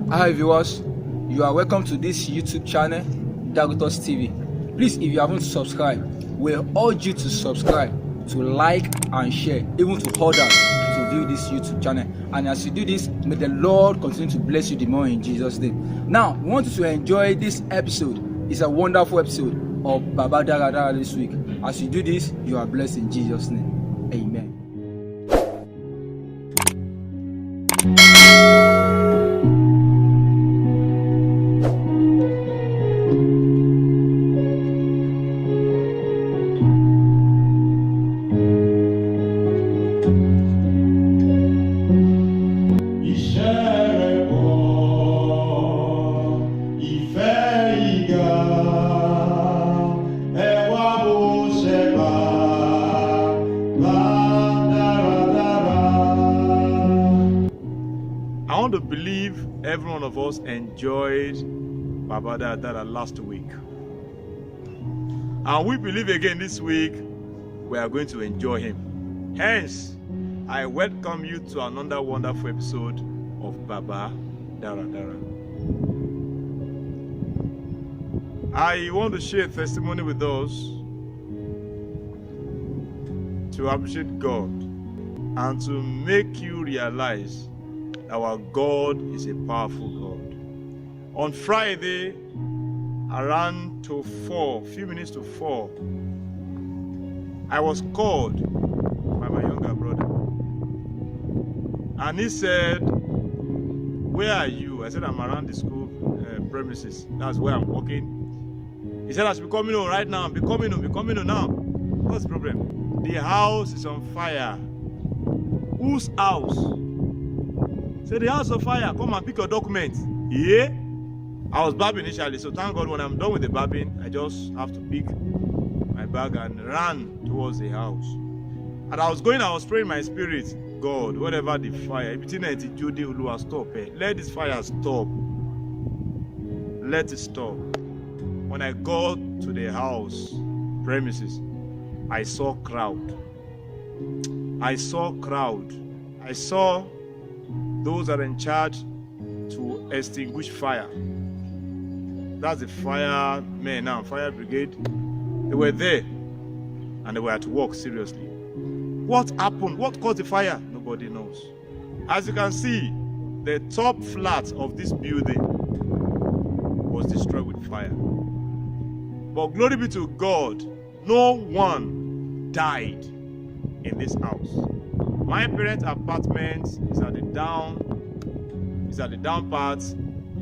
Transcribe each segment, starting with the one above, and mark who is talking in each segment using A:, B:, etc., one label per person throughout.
A: Hi viewers, you are welcome to this YouTube channel, Dagutos TV. Please, if you haven't subscribed, we urge you to subscribe, to like and share, even to others to view this YouTube channel. And as you do this, may the Lord continue to bless you the more in Jesus' name. Now, we want you to enjoy this episode. It's a wonderful episode of Baba Daradara this week. As you do this, you are blessed in Jesus' name. Amen.
B: I want to believe every one of us enjoyed Baba Daradara last week. And we believe again this week we are going to enjoy him. Hence, I welcome you to another wonderful episode of Baba Daradara. I want to share testimony with us to appreciate God and to make you realize our God is a powerful God. On Friday, around to 4, few minutes to 4, I was called by my younger brother. And he said, "Where are you?" I said, "I'm around the school premises. That's where I'm working." He said, "I should be coming home right now. Be coming home now." What's the problem? The house is on fire. Whose house? Say, "The house of fire, come and pick your documents." Yeah? I was babbing initially, so thank God when I'm done with the babbing, I just have to pick my bag and run towards the house. And I was praying in my spirit, "God, whatever the fire, stop. Let this fire stop. Let it stop." When I got to the house premises, I saw crowd. I saw those that are in charge to extinguish fire. That's the firemen now, fire brigade. They were there and they were at work seriously. What happened? What caused the fire? Nobody knows. As you can see, the top flat of this building was destroyed with fire. But glory be to God, no one died in this house. My parents' apartment is at the down part,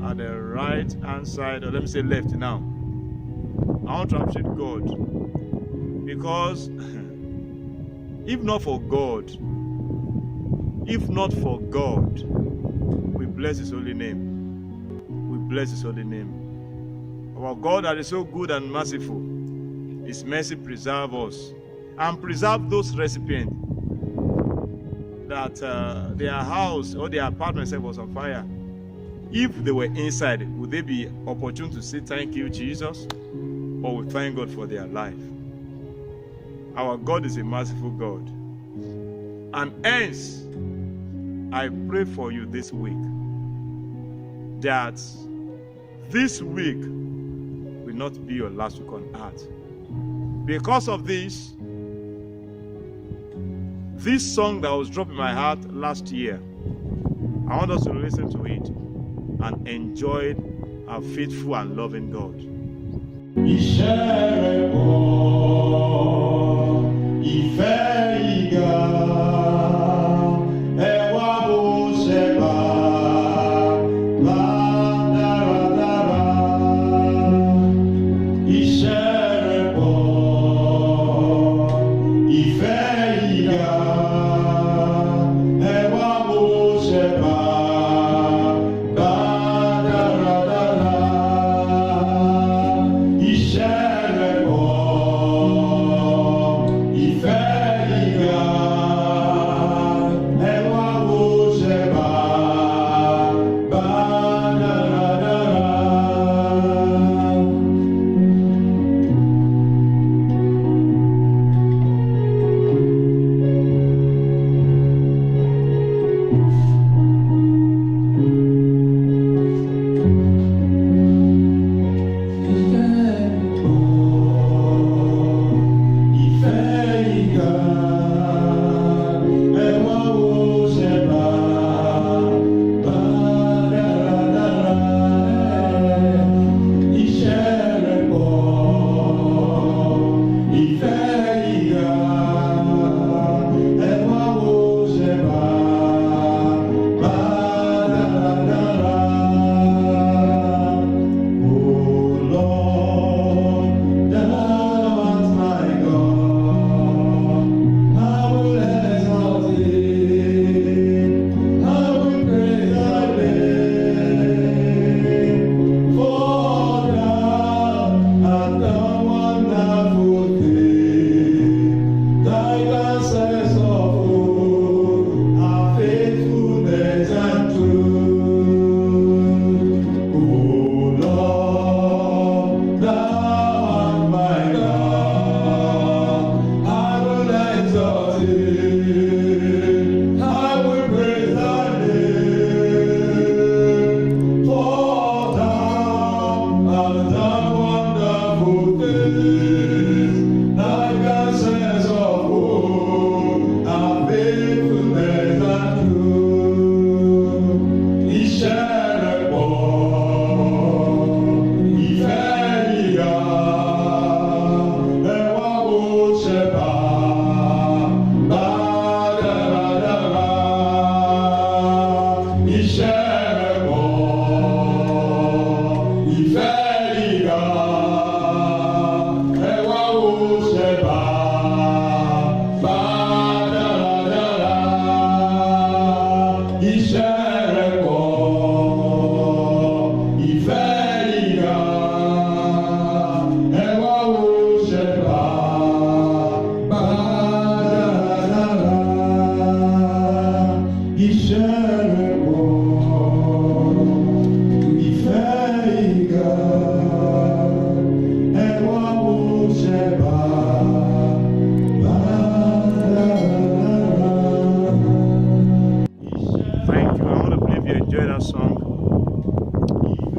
B: at the right hand side, or let me say left now. I want to appreciate God, because if not for God, we bless his holy name. We bless his holy name. Our God that is so good and merciful, his mercy preserve us and preserve those recipients that their house or their apartment was on fire. If they were inside, would they be opportune to say thank you, Jesus? Or we thank God for their life? Our God is a merciful God. And hence, I pray for you this week that this week will not be your last week on earth. Because of this song that was dropped in my heart last year, I want us to listen to it and enjoy our faithful and loving God.
C: Ìṣẹ́ rẹ̀ pọ̀.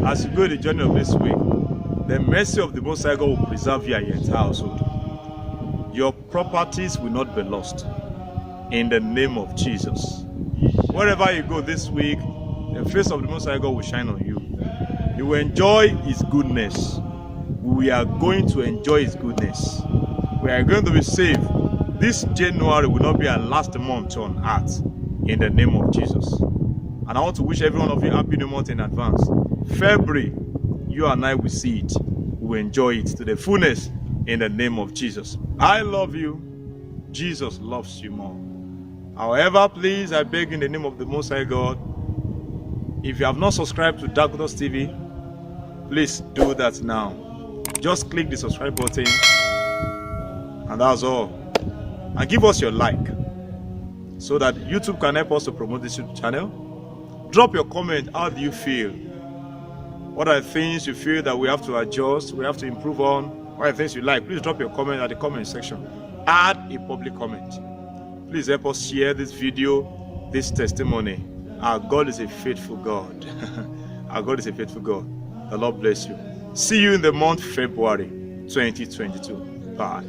B: as you go the journey of this week, the mercy of the Most High God will preserve you and your entire household. Your properties will not be lost. In the name of Jesus. Wherever you go this week, the face of the Most High God will shine on you. You will enjoy His goodness. We are going to enjoy His goodness. We are going to be saved. This January will not be our last month on earth. In the name of Jesus. And I want to wish every one of you happy new month in advance. February, you and I will see it. We will enjoy it to the fullness in the name of Jesus. I love you. Jesus loves you more. However, please, I beg in the name of the Most High God, if you have not subscribed to Dakotas TV, please do that now. Just click the subscribe button, and that's all. And give us your like, so that YouTube can help us to promote this YouTube channel. Drop your comment. How do you feel? What are the things you feel that we have to adjust, we have to improve on? What are the things you like? Please drop your comment at the comment section. Add a public comment. Please help us share this video, this testimony. Our God is a faithful God. Our God is a faithful God. The Lord bless you. See you in the month February 2022. Bye.